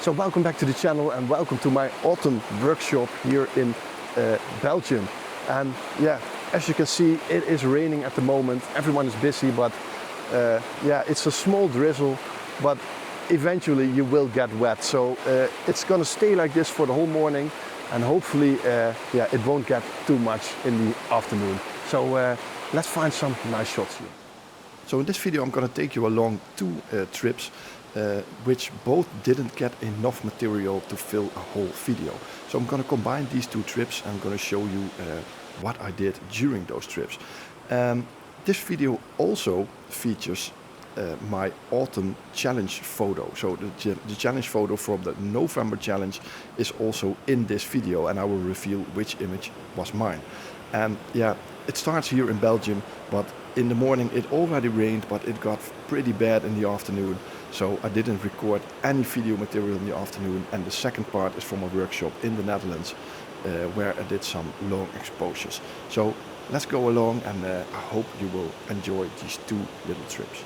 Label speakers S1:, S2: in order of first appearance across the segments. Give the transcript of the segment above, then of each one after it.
S1: So welcome back to the channel and welcome to my autumn workshop here in Belgium. And yeah, as you can see, it is raining at the moment. Everyone is busy, but yeah, it's a small drizzle, but eventually you will get wet. So it's gonna stay like this for the whole morning, and hopefully yeah, it won't get too much in the afternoon. So let's find some nice shots here. So in this video I'm gonna take you along two trips which both didn't get enough material to fill a whole video. So I'm going to combine these two trips and I'm going to show you what I did during those trips. This video also features my autumn challenge photo. So the challenge photo from the November challenge is also in this video, and I will reveal which image was mine. And yeah, it starts here in Belgium, but in the morning it already rained, but it got pretty bad in the afternoon. So I didn't record any video material in the afternoon, and the second part is from a workshop in the Netherlands where I did some long exposures. So let's go along, and I hope you will enjoy these two little trips.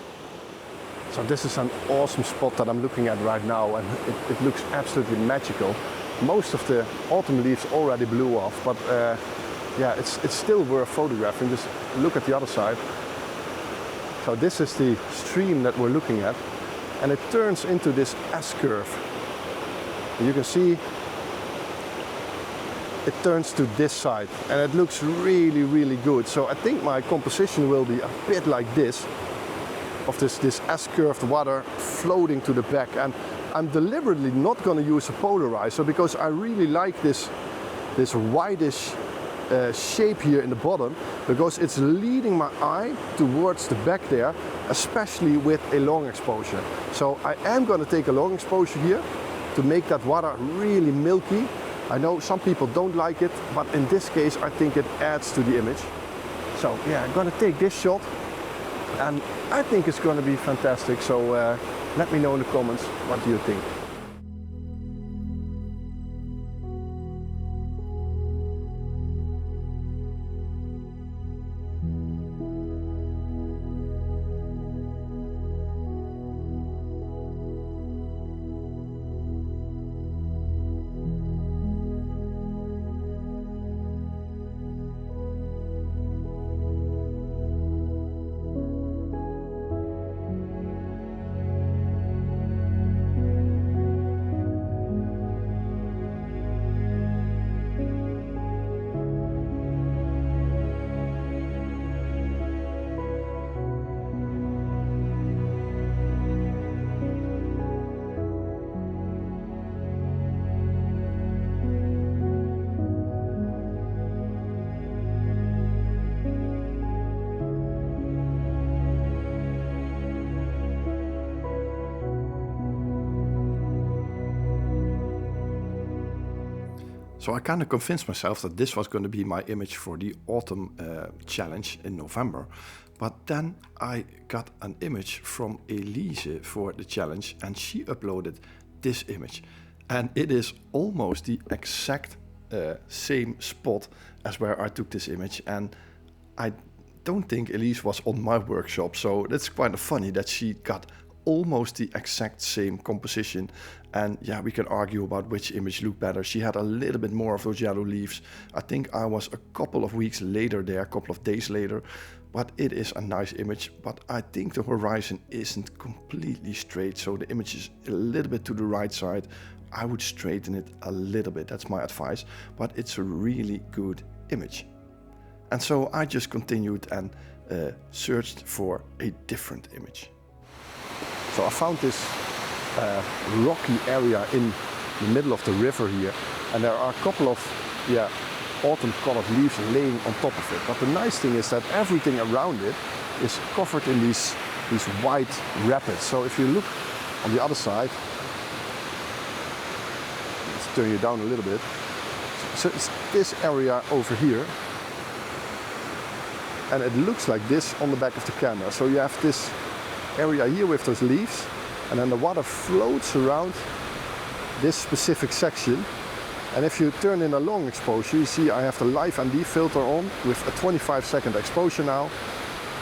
S1: So this is an awesome spot that I'm looking at right now, and it looks absolutely magical. Most of the autumn leaves already blew off, but yeah, it's still worth photographing. Just look at the other side. So this is the stream that we're looking at, and it turns into this S-curve. You can see it turns to this side, and it looks really, really good. So I think my composition will be a bit like this, of this S-curved water floating to the back. And I'm deliberately not going to use a polarizer because I really like this whitish shape here in the bottom, because it's leading my eye towards the back there, especially with a long exposure. So I am going to take a long exposure here to make that water really milky. I know some people don't like it, but in this case I think it adds to the image. So yeah, I'm going to take this shot, and I think it's going to be fantastic. So let me know in the comments, what do you think? So I kind of convinced myself that this was going to be my image for the autumn challenge in November. But then I got an image from Elise for the challenge, and she uploaded this image. And it is almost the exact same spot as where I took this image. And I don't think Elise was on my workshop, so that's kind of funny that she got almost the exact same composition. And yeah, we can argue about which image looked better. She had a little bit more of those yellow leaves. I think I was a couple of weeks later there, a couple of days later, but it is a nice image. But I think the horizon isn't completely straight, so the image is a little bit to the right side. I would straighten it a little bit, that's my advice, but it's a really good image. And so I just continued and searched for a different image. So I found this rocky area in the middle of the river here, and there are a couple of autumn colored leaves laying on top of it. But the nice thing is that everything around it is covered in these white rapids. So if you look on the other side, let's turn you down a little bit. So it's this area over here, and it looks like this on the back of the camera. So you have this area here with those leaves, and then the water floats around this specific section. And if you turn in a long exposure, you see I have the live ND filter on with a 25-second exposure now,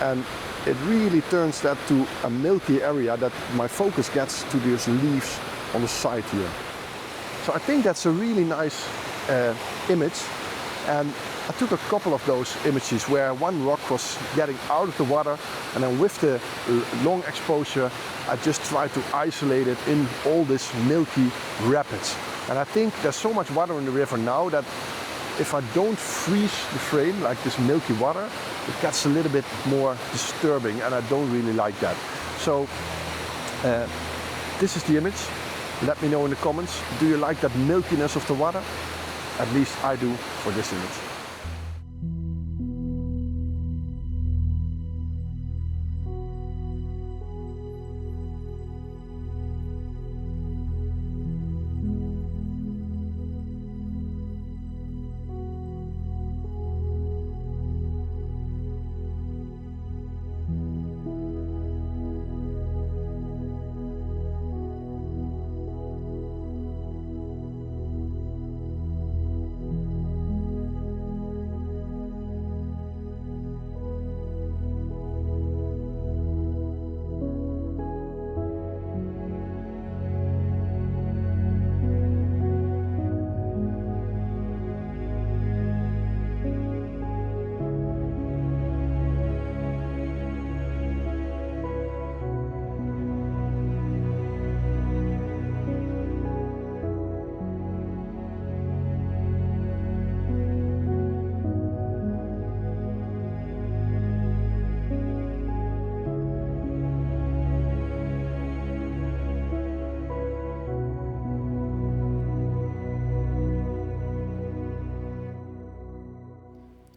S1: and it really turns that to a milky area that my focus gets to these leaves on the side here. So I think that's a really nice image, and I took a couple of those images where one rock was getting out of the water, and then with the long exposure I just tried to isolate it in all this milky rapids. And I think there's so much water in the river now that if I don't freeze the frame like this milky water, it gets a little bit more disturbing, and I don't really like that. So this is the image. Let me know in the comments, do you like that milkiness of the water? At least I do for this image.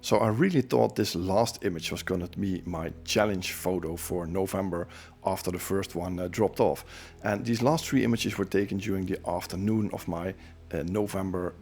S1: So I really thought this last image was going to be my challenge photo for November after the first one dropped off. And these last 3 images were taken during the afternoon of my November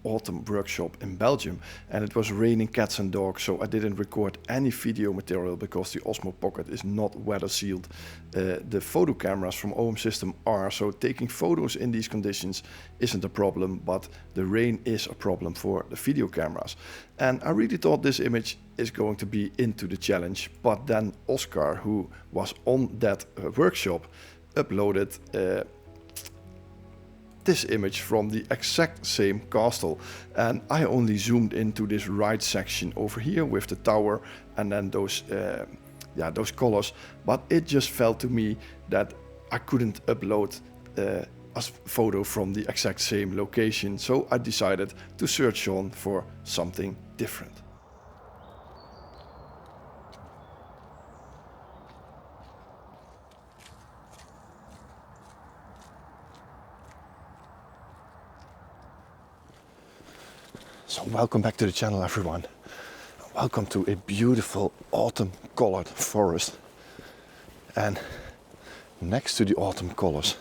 S1: autumn workshop in Belgium, and it was raining cats and dogs, so I didn't record any video material because the Osmo Pocket is not weather sealed. The photo cameras from OM System are, so taking photos in these conditions isn't a problem, but the rain is a problem for the video cameras. And I really thought this image is going to be into the challenge, but then Oscar, who was on that workshop, uploaded this image from the exact same castle, and I only zoomed into this right section over here with the tower and then those colors, but it just felt to me that I couldn't upload a photo from the exact same location, so I decided to search on for something different. So welcome back to the channel, everyone. Welcome to a beautiful autumn colored forest. And next to the autumn colors,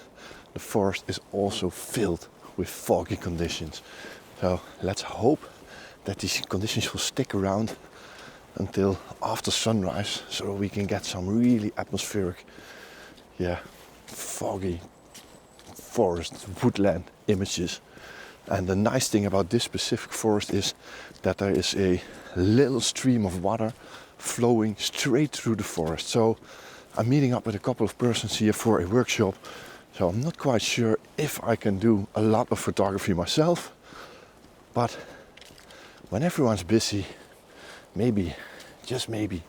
S1: the forest is also filled with foggy conditions. So let's hope that these conditions will stick around until after sunrise, so we can get some really atmospheric, foggy forest woodland images. And the nice thing about this specific forest is that there is a little stream of water flowing straight through the forest. So I'm meeting up with a couple of persons here for a workshop. So I'm not quite sure if I can do a lot of photography myself, but when everyone's busy, maybe, just maybe,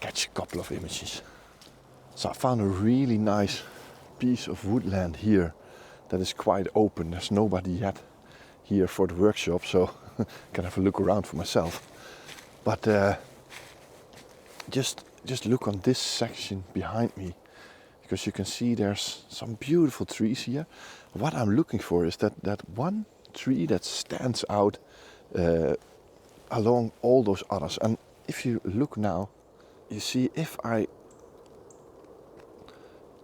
S1: catch a couple of images. So I found a really nice piece of woodland here that is quite open. There's nobody yet here for the workshop, so I can have a look around for myself. But just look on this section behind me, because you can see there's some beautiful trees here. What I'm looking for is that one tree that stands out along all those others. And if you look now, you see if I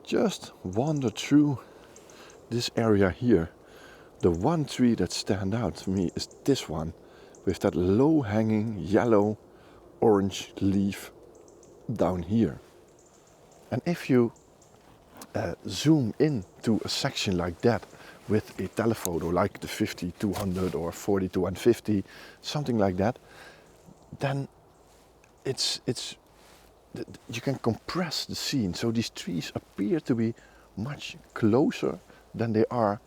S1: just wander through this area here, the one tree that stands out to me is this one, with that low-hanging yellow orange leaf down here. And if you zoom into a section like that with a telephoto like the 50-200 or 40-150, something like that, then you can compress the scene. So these trees appear to be much closer than they are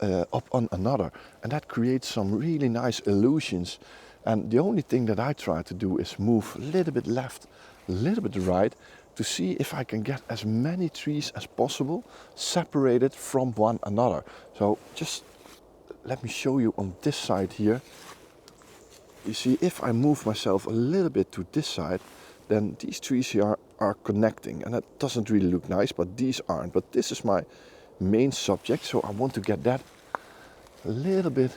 S1: up on another, and that creates some really nice illusions. And the only thing that I try to do is move a little bit left, a little bit right, to see if I can get as many trees as possible separated from one another. So just let me show you on this side here. You see, if I move myself a little bit to this side, then these trees here are connecting, and that doesn't really look nice, but these aren't. But this is my main subject, so I want to get that a little bit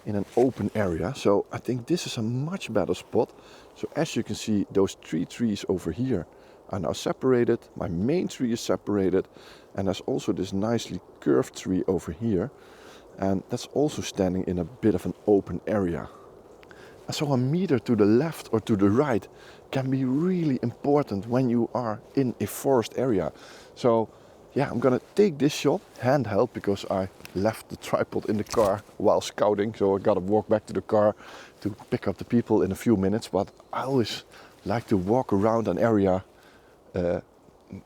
S1: in an open area. So I think this is a much better spot. So as you can see, those three trees over here are now separated. My main tree is separated, and there's also this nicely curved tree over here, and that's also standing in a bit of an open area. And so a meter to the left or to the right can be really important when you are in a forest area. So yeah, I'm gonna take this shot handheld because I left the tripod in the car while scouting, so I gotta walk back to the car to pick up the people in a few minutes. But I always like to walk around an area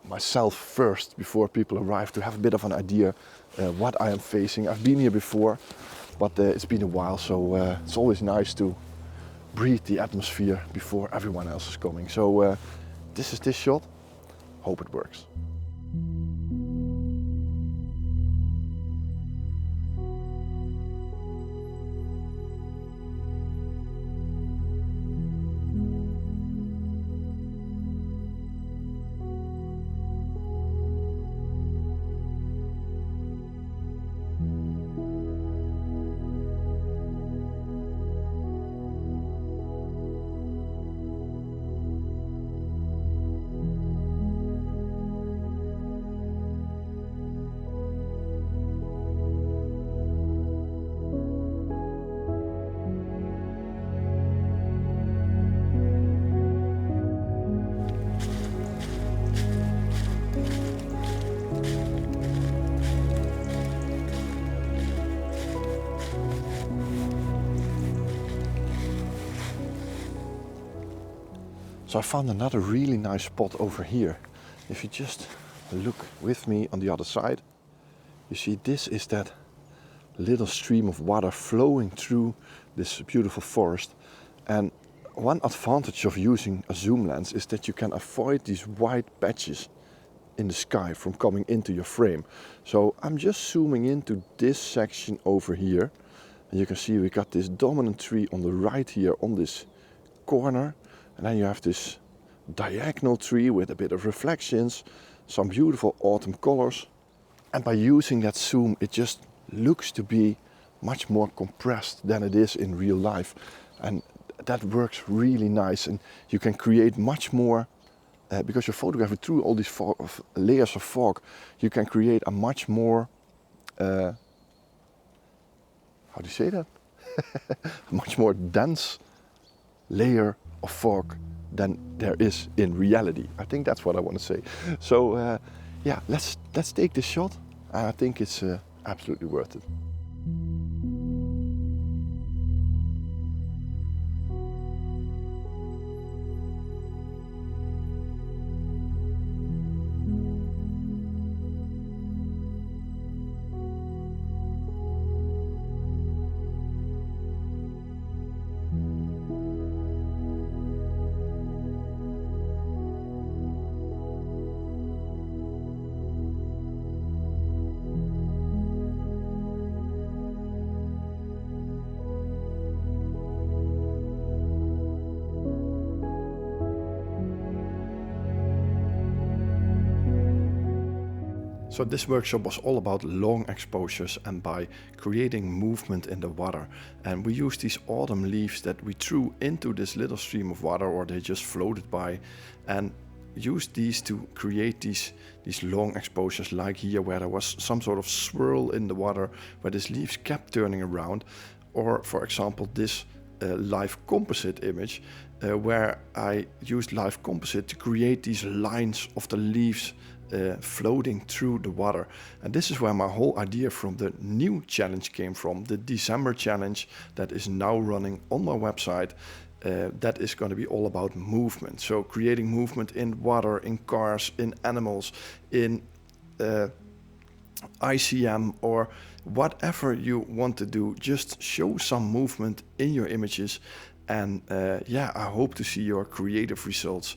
S1: myself first before people arrive, to have a bit of an idea what I am facing. I've been here before, but it's been a while, so it's always nice to breathe the atmosphere before everyone else is coming. So this is this shot. Hope it works. So I found another really nice spot over here. If you just look with me on the other side, you see this is that little stream of water flowing through this beautiful forest. And one advantage of using a zoom lens is that you can avoid these white patches in the sky from coming into your frame. So I'm just zooming into this section over here, and you can see we got this dominant tree on the right here on this corner. And then you have this diagonal tree with a bit of reflections, some beautiful autumn colors. And by using that zoom, it just looks to be much more compressed than it is in real life. And that works really nice. And you can create much more, because you're photographing through all these layers of fog, you can create a much more, how do you say that? A much more dense layer of fog than there is in reality. I think that's what I want to say. So yeah, let's take this shot. I think it's absolutely worth it. So this workshop was all about long exposures and by creating movement in the water. And we used these autumn leaves that we threw into this little stream of water, or they just floated by, and used these to create these long exposures, like here where there was some sort of swirl in the water where these leaves kept turning around. Or for example this live composite image where I used live composite to create these lines of the leaves floating through the water. And this is where my whole idea from the new challenge came from, the December challenge that is now running on my website. That is going to be all about movement. So creating movement in water, in cars, in animals, in ICM or whatever you want to do, just show some movement in your images. And yeah, I hope to see your creative results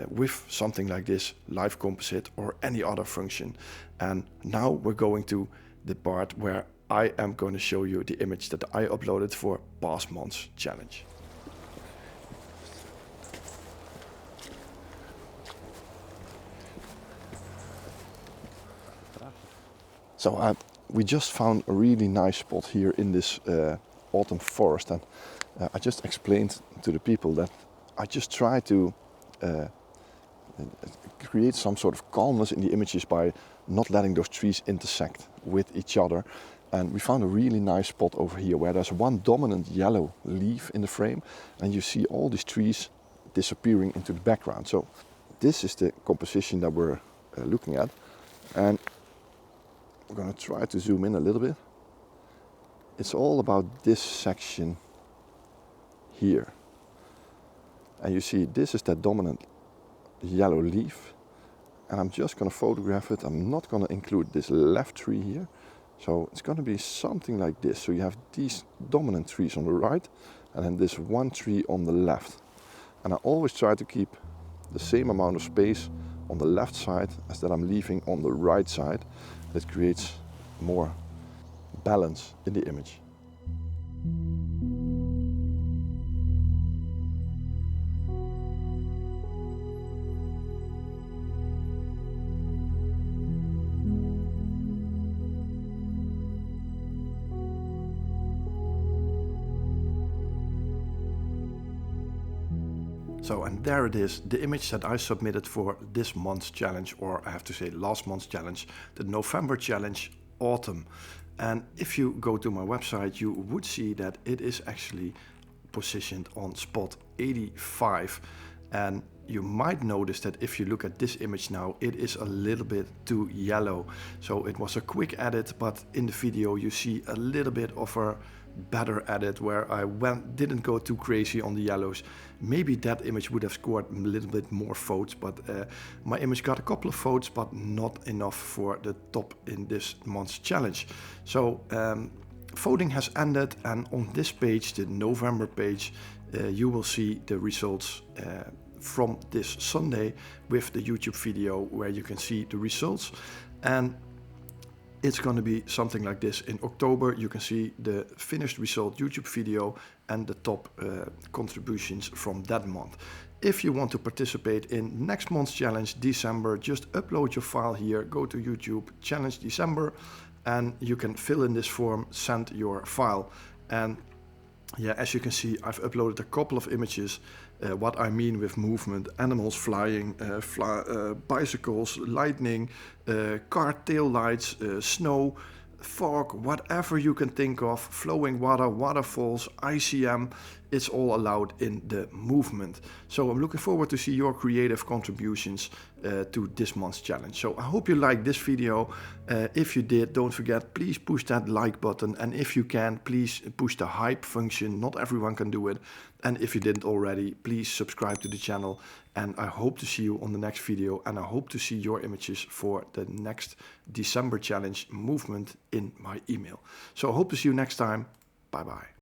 S1: with something like this, live composite or any other function. And now we're going to the part where I am going to show you the image that I uploaded for past month's challenge. So we just found a really nice spot here in this autumn forest, and I just explained to the people that I just try to create some sort of calmness in the images by not letting those trees intersect with each other. And we found a really nice spot over here where there's one dominant yellow leaf in the frame, and you see all these trees disappearing into the background. So this is the composition that we're looking at, and I'm going to try to zoom in a little bit. It's all about this section here. And you see this is that dominant yellow leaf. And I'm just going to photograph it. I'm not going to include this left tree here. So it's going to be something like this. So you have these dominant trees on the right and then this one tree on the left. And I always try to keep the same amount of space on the left side as that I'm leaving on the right side. That creates more balance in the image. So, and there it is, the image that I submitted for this month's challenge, or I have to say last month's challenge, the November challenge, autumn. And if you go to my website, you would see that it is actually positioned on spot 85. And you might notice that if you look at this image now, it is a little bit too yellow. So it was a quick edit, but in the video you see a little bit of a better edit where I didn't go too crazy on the yellows. Maybe that image would have scored a little bit more votes, but my image got a couple of votes, but not enough for the top in this month's challenge. So voting has ended, and on this page, the November page, you will see the results from this Sunday with the YouTube video where you can see the results. And it's going to be something like this. In October, you can see the finished result YouTube video and the top contributions from that month. If you want to participate in next month's challenge, December, just upload your file here, go to YouTube, challenge December, and you can fill in this form, send your file. And yeah, as you can see, I've uploaded a couple of images. What I mean with movement: animals flying, bicycles, lightning, car tail lights, snow, fog, whatever you can think of, flowing water, waterfalls, ICM, it's all allowed in the movement. So I'm looking forward to see your creative contributions to this month's challenge. So I hope you liked this video. If you did, don't forget, please push that like button. And if you can, please push the hype function. Not everyone can do it. And if you didn't already, please subscribe to the channel. And I hope to see you on the next video. And I hope to see your images for the next December challenge movement in my email. So I hope to see you next time. Bye bye.